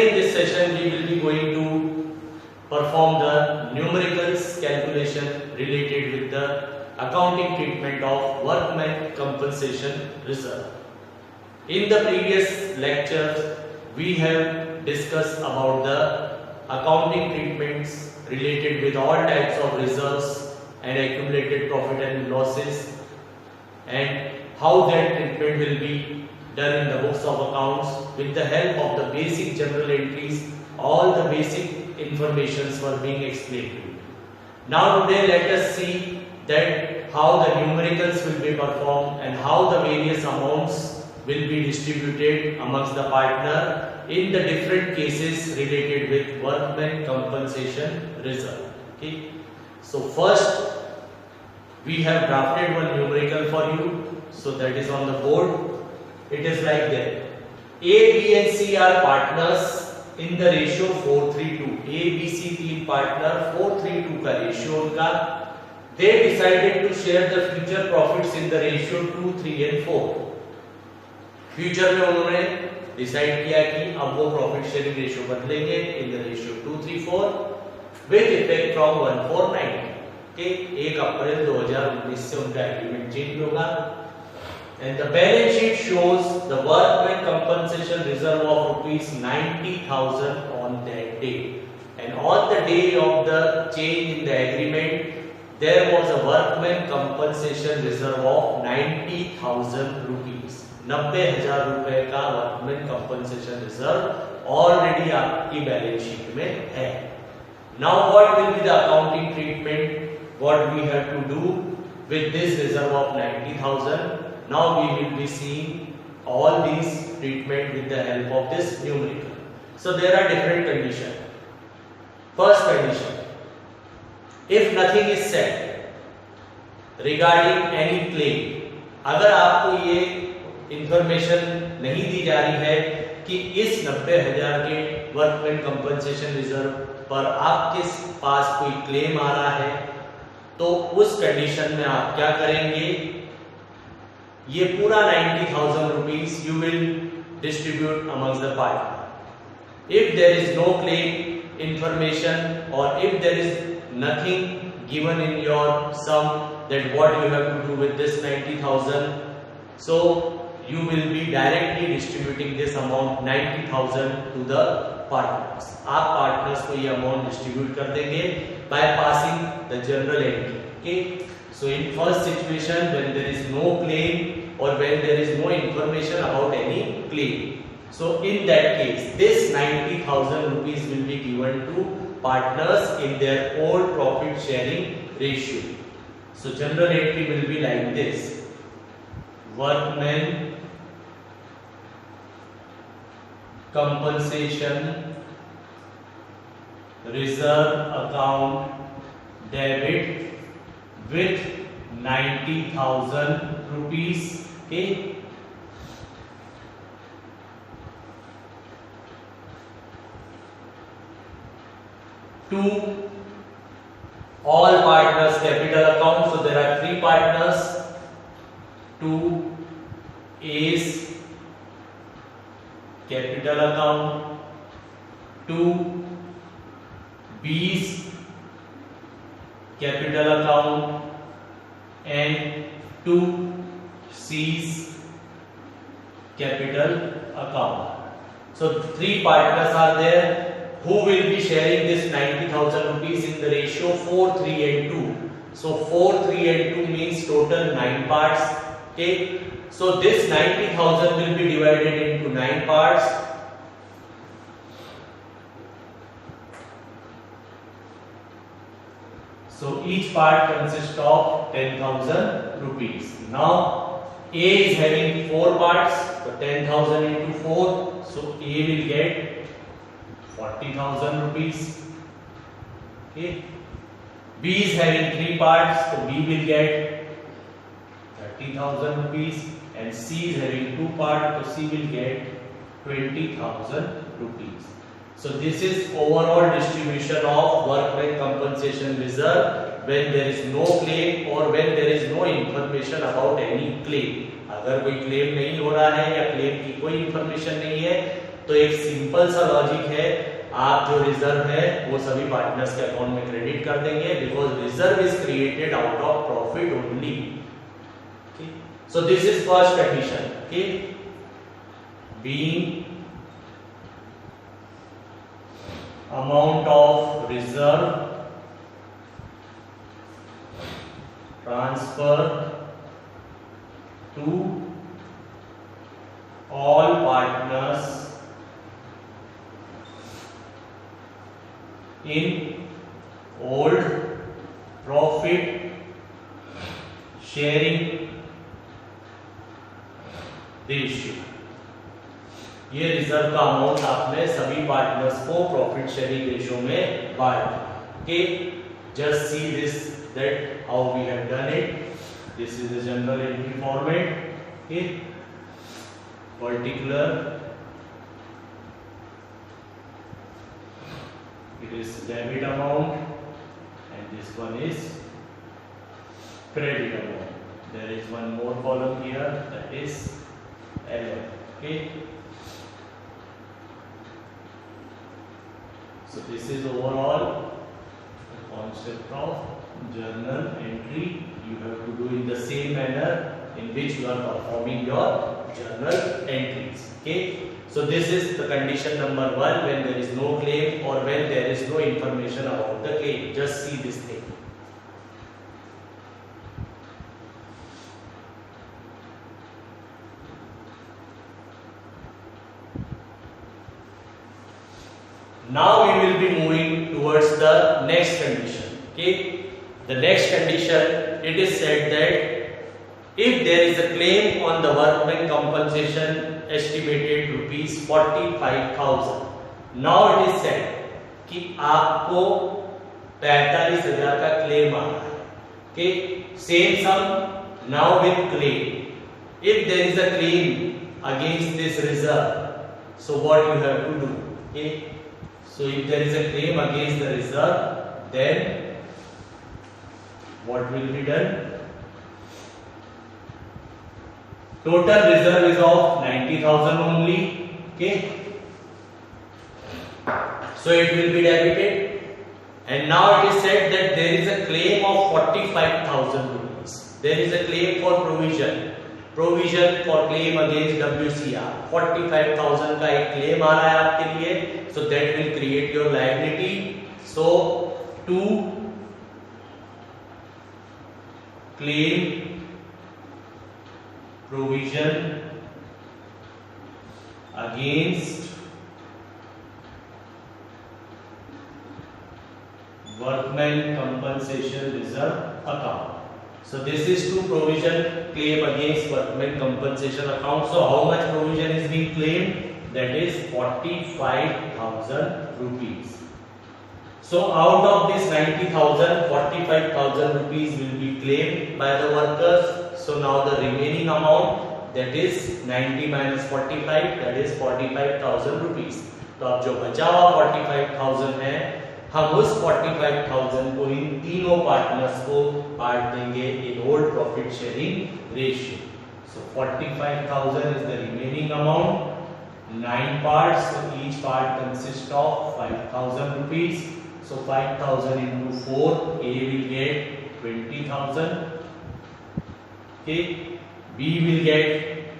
Today in this session we will be going to perform the numericals calculation related with the accounting treatment of workmen compensation reserve. In the previous lectures we have discussed about the accounting treatments related with all types of reserves and accumulated profit and losses, and how that treatment will be done in the books of accounts with the help of the basic journal entries. All the basic informations were being explained to you. Now today let us see that how the numericals will be performed and how the various amounts will be distributed amongst the partner in the different cases related with workmen compensation reserve. Okay. So first we have drafted one numerical for you, so that is on the board. It is like that. A, B and C are partners in the ratio 4:3:2. A, B, C तीन partner 4:3:2 का ratio उनका. They decided to share the future profits in the ratio 2, 3 and 4. Future में उन्होंने decide किया कि अब वो profit sharing ratio बदलेंगे in the ratio 2, 3, 4 with effect from 1/4/19 के 1 अप्रैल 2019 से उनका एग्रीमेंट चेंज होगा. And the balance sheet shows the workmen compensation reserve of rupees 90,000 on that day. And on the day of the change in the agreement, there was a workmen compensation reserve of 90,000 rupees. 90,000 रुपए का workman compensation reserve already आपकी balance sheet में है. Now what will be the accounting treatment, what we have to do with this reserve of 90,000. Now we will be seeing all these treatment with the help of this numerical. So there are different conditions. First condition, if nothing is said regarding any claim, अगर आपको ये information नहीं दी जा रही है कि इस 90,000 के वर्कमैन कंपनसेशन रिजर्व पर आपके पास कोई क्लेम आ रहा है, तो उस कंडीशन में आप क्या करेंगे, ये पूरा 90,000 rupees you will distribute amongst the partner. If there is no claim information or if there is nothing given in your sum that what you have to do with this 90,000, so you will be directly distributing this amount 90,000 to the partners. आप partners को ये amount distribute कर देंगे by passing the journal entry. Okay. So in first situation when there is no claim or when there is no information about any claim, so in that case this 90,000 rupees will be given to partners in their own profit sharing ratio. So general entry will be like this: workmen compensation reserve account debit with 90,000 rupees. Okay. To all partners capital account. So there are 3 partners. To A's capital account, to B's capital account, and to C's capital account. So 3 partners are there who will be sharing this 90,000 rupees in the ratio 4, 3 and 2. So 4, 3 and 2 means total 9 parts. Okay. So this 90,000 will be divided into 9 parts. So each part consists of 10,000 rupees. Now A is having 4 parts, so 10,000 into 4, so A will get 40,000 rupees. Okay. B is having 3 parts, so B will get 30,000 rupees, and C is having 2 parts, so C will get 20,000 rupees. So this is overall distribution of workmen compensation reserve when there is no claim or when there is no information about any claim. अगर कोई claim नहीं हो रहा है या claim की कोई information नहीं है, तो एक सिंपल सा लॉजिक है, आप जो रिजर्व है वो सभी पार्टनर्स के अकाउंट में क्रेडिट कर देंगे, because reserve is created out of profit only. So this is first condition. Okay, being amount of reserve transfer to all partners in old profit sharing ratio। ये reserve का amount आपने सभी partners को profit sharing ratio में बांट। Okay, just see this that how we have done it. This is the general entry format. Okay, particular it is debit amount and this one is credit amount. There is one more column here that is LM। Okay, so this is overall the concept of journal entry. You have to do in the same manner in which you are performing your journal entries. Okay, so this is the condition number 1, when there is no claim or when there is no information about the claim. Just see this thing. Now we will be moving towards the next condition. Okay, the next condition, it is said that if there is a claim on the workman compensation estimated rupees 45,000, now it is said कि आपको 45,000 का claim आ रहा है। Okay, same sum now with claim. If there is a claim against this reserve, so what you have to do? Okay, so if there is a claim against the reserve, then what will be done? Total reserve is of 90,000 only. Okay, so it will be debited, and now it is said that there is a claim of 45,000 rupees. There is a claim for provision for claim against WCR। 45,000 का एक claim आ रहा है आपके लिए, so that will create your liability। So to claim provision against workman compensation reserve account। So this is to provision claim against workman compensation account। So how much provision is being claimed? That is 45,000 rupees। So out of this 90,000, 45,000 rupees will be claimed by the workers। So now the remaining amount, that is 90 minus 45, that is 45,000 rupees। तो अब जो बचा हुआ 45,000 है, हम उस 45,000 को इन तीनों पार्टनर्स को बांट देंगे in old profit sharing ratio. So 45,000 is the remaining amount, 9 parts, so each part consists of 5,000 rupees। So 5,000 into 4, A will get 20,000, okay, B will get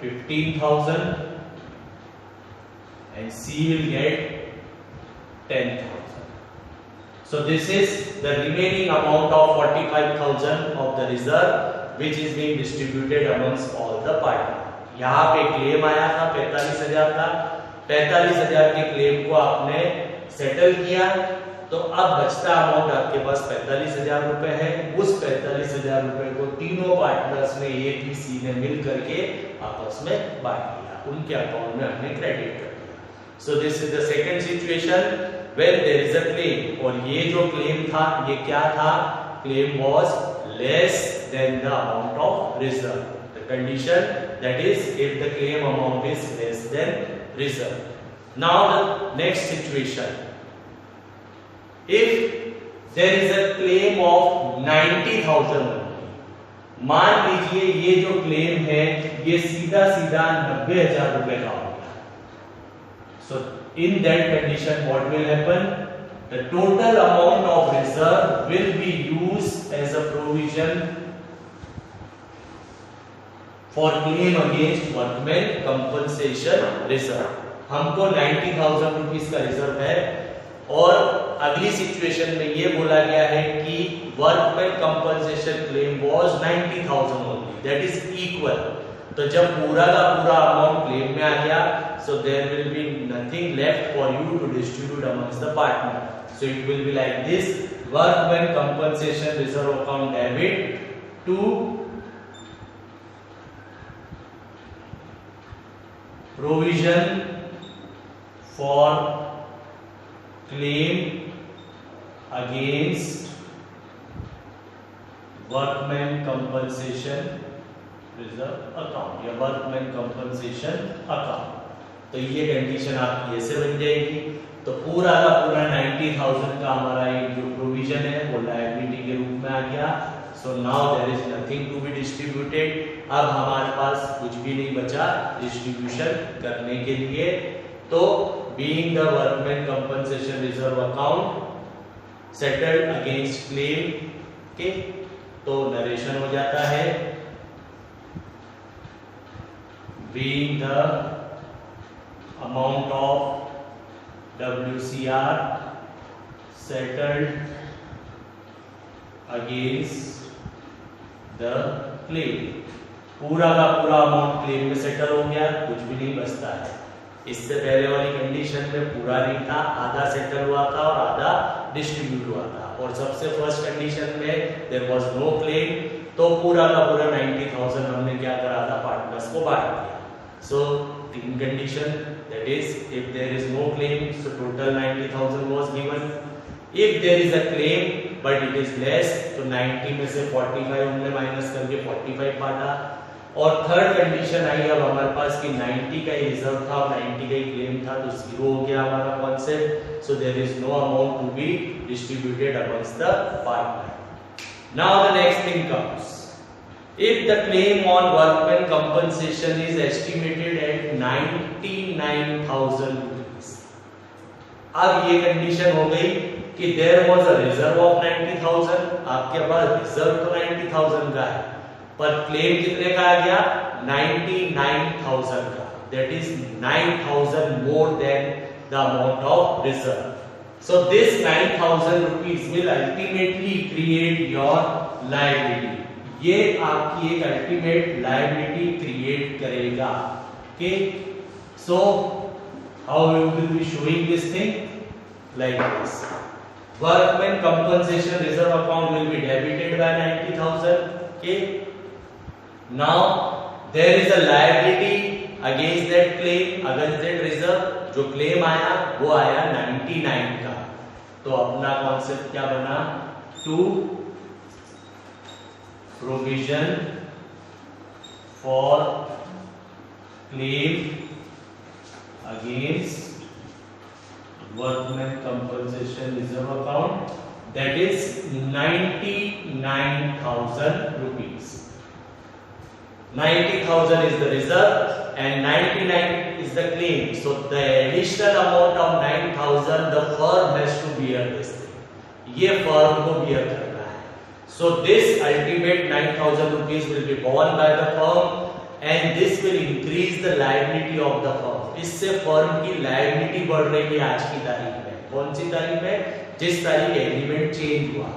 15,000 and C will get 10,000। So this is the remaining amount of 45,000 of the reserve which is being distributed amongst all the partners। यहाँ पे claim आया था 45,000 का, 45,000 के claim को आपने settle किया, तो अब बचता अमाउंट आपके पास 45,000 रुपए है। उस 45,000 रुपए को तीनों पार्टनर्स ने A, B, C ने मिल करके आपस में बांट दिया, उनके अकाउंट में हमने क्रेडिट कर दिया। So this is the second situation where there is a claim. और ये जो क्लेम था, ये क्या था? Claim was less than the amount of reserve. The condition that is if the claim amount is less than reserve। Now the next situation, if there is a claim of 90,000, मान लीजिए ये जो claim है ये सीधा सीधा 90,000 रुपए का हो गया। So in that condition, what will happen? The total amount of reserve will be used as a provision for claim against workman compensation reserve. हमको 90,000 रुपीस का रिजर्व है और अगली सिचुएशन में ये बोला गया है कि workman compensation claim was 90,000 only, that is equal. तो जब पूरा का पूरा अमाउंट क्लेम में आ गया, so there will be nothing left for you to distribute amongst the partner. So it will be like this: workman compensation reserve account debit to provision for claim against workman compensation reserve account या workman compensation account. तो ये condition आपकी ऐसे बन जाएगी. तो पूरा का पूरा 90,000 का हमारा ये जो प्रोविजन है वो लायबिलिटी के रूप में आ गया. So now there is nothing to be distributed. अब हमारे पास कुछ भी नहीं बचा डिस्ट्रीब्यूशन करने के लिए. तो being the workman compensation reserve account settled against claim के, तो नरेशन हो जाता है being the amount of WCR settled against the claim. पूरा का पूरा अमाउंट क्लेम में सेटल हो गया, कुछ भी नहीं बचता है. इससे पहले वाली कंडीशन में पूरा नहीं था, आधा सेटल हुआ था और आधा डिस्ट्रीब्यूट हुआ था. और सबसे फर्स्ट कंडीशन में देयर वाज नो क्लेम, तो पूरा का पूरा 90,000 हमने क्या करा था, पार्टनर्स को बांट दिया. So in condition, that is if there is no claim, so total 90,000 was given. If there is a claim but it is less, तो 90 में से 45 हमने माइनस करके 45 बांटा. और थर्ड कंडीशन आई अब हमारे पास कि 90 का ही रिजर्व था और 90 का ही क्लेम था, तो जीरो हो गया हमारा concept. So there is no amount to be distributed amongst the partner. Now the next thing comes. If the claim on workman compensation is estimated at 99,000 rupees. अब ये कंडीशन हो गई कि there was a reserve of 90,000. आपके पास reserve तो 90,000 का है, पर क्लेम कितने का आ गया, 99,000 का. That is 9,000 more than the amount of reserve. So this 9,000 rupees will ultimately create your liability. ये आपकी एक अल्टीमेट लायबिलिटी क्रिएट करेगा. Okay, so how we will be showing this thing like this. Workman compensation reserve account will be debited by 90,000. Okay, now there is a liability against that claim, against that reserve. जो claim आया वो आया 99 का. तो अपना concept क्या बना, to provision for claim against workman compensation reserve account, that is 99,000 rupees. 90,000 is the reserve and 99 is the claim. So the additional amount of 9,000 the firm has to bear this thing. ये firm को bear करना. So this ultimate 9,000 rupees will be borne by the firm and this will increase the liability of the firm. इससे firm की liability बढ़ रही है आज की तारीख में. कौन सी तारीख में, जिस तारीख एग्रीमेंट चेंज हुआ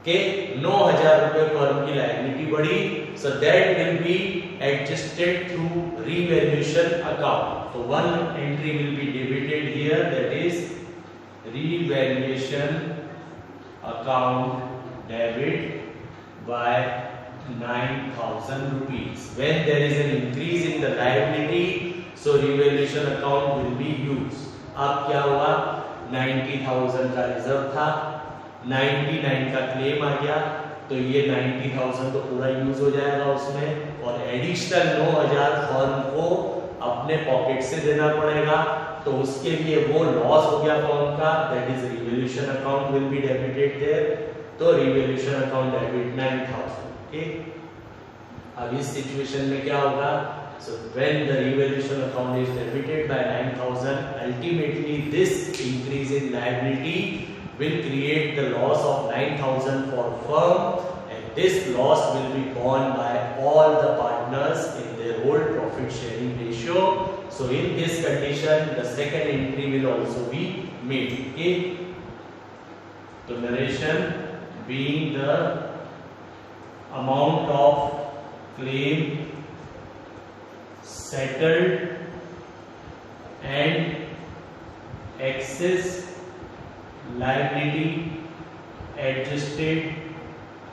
के 9,000 रुपए फर्म की लायबिलिटी बढ़ी. So that will be adjusted through revaluation account. So one entry will be debited here, that is revaluation account debit by 9,000 rupees. When there is an increase in the liability, so revaluation account will be used. अब क्या हुआ, 90,000 का reserve था, 99 का claim आ गया, तो ये 90,000 तो पूरा यूज हो जाएगा उसमें, और एडिशनल 9,000 फर्म को अपने पॉकेट से देना पड़ेगा. तो उसके लिए वो लॉस हो गया फर्म का, that is revaluation account will be debited there. तो रिवैल्यूएशन अकाउंट डेबिट 9,000. ओके, अब इस सिचुएशन में क्या होगा, So when the revaluation account is debited by 9,000, ultimately this increase in liability will create the loss of 9,000 for firm, and this loss will be borne by all the partners in their whole profit sharing ratio. So in this condition, the second entry will also be made. Okay. So narration being the amount of claim settled and excess liability adjusted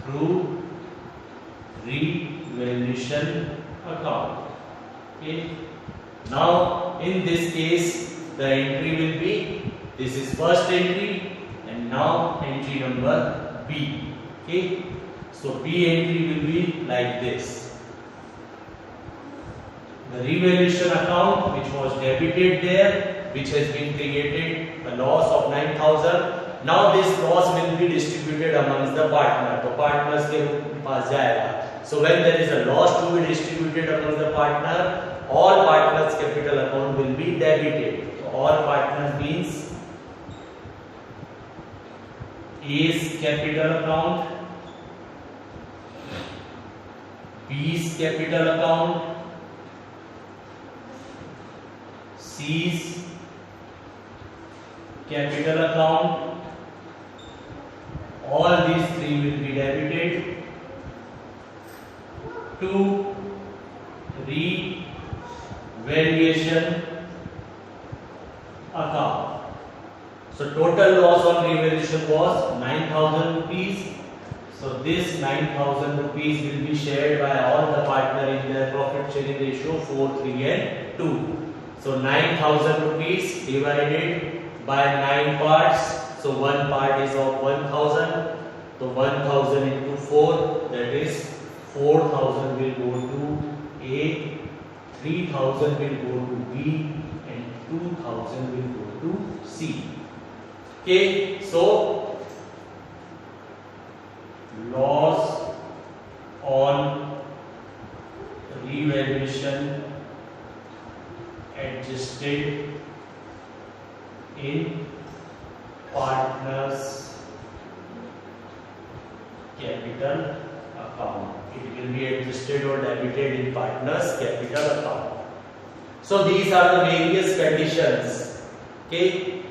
through revaluation account. Okay. Now in this case the entry will be, this is first entry, and now entry number B. Okay. So B entry will be like this. The revaluation account which was debited there, which has been created a loss of 9,000. Now this loss will be distributed amongst the partner. तो partners के पास जाएगा. So when there is a loss to be distributed amongst the partner, all partners capital account will be debited. So all partners means A's capital account, B's capital account, C's capital account, all these three will be debited to revaluation account. So total loss on revaluation was 9,000 rupees. So this 9,000 rupees will be shared by all the partner in their profit sharing ratio 4, 3 and 2. So 9,000 rupees divided by 9 parts. So one part is of 1,000. So 1,000 into 4, that is 4,000 will go to A, 3,000 will go to B, and 2,000 will go to C. Okay, so loss on revaluation adjusted in partners capital account. It will be adjusted or debited in partners capital account. So these are the various conditions, okay,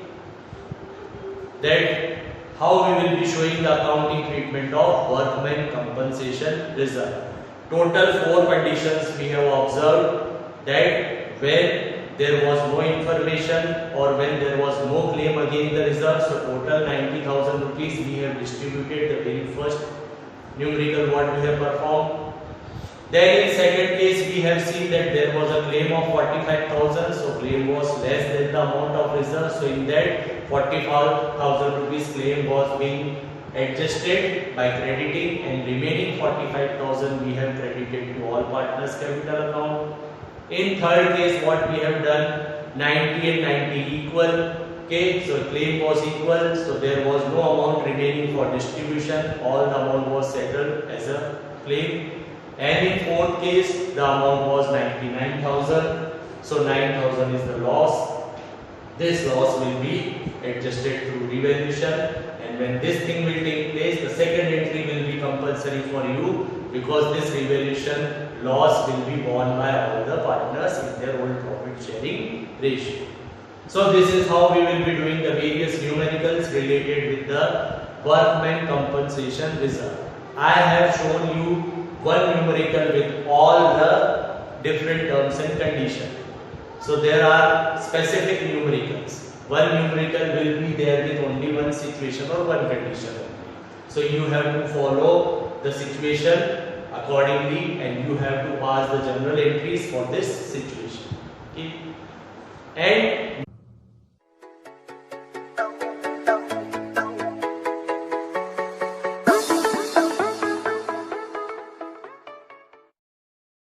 that how we will be showing the accounting treatment of workmen compensation reserve. Total 4 conditions we have observed, that when there was no information or when there was no claim against the reserve, so total 90,000 rupees we have distributed the very first numerical what we have performed. Then in second case we have seen that there was a claim of 45,000, so claim was less than the amount of reserve. So in that 45,000 rupees claim was being adjusted by crediting, and remaining 45,000 we have credited to all partners capital account. In third case what we have done, 90 and 90 equal. Okay, so claim was equal, so there was no amount remaining for distribution, all the amount was settled as a claim. And in fourth case the amount was 99,000, so 9,000 is the loss. This loss will be adjusted through revaluation, and when this thing will take place, the second entry will be compulsory for you, because this revaluation loss will be borne by all the partners in their own profit sharing ratio. So this is how we will be doing the various numericals related with the workmen compensation reserve. I have shown you one numerical with all the different terms and conditions. So there are specific numericals. One numerical will be there with only one situation or one condition. So you have to follow the situation accordingly, and you have to pass the general entries for this situation. Okay? And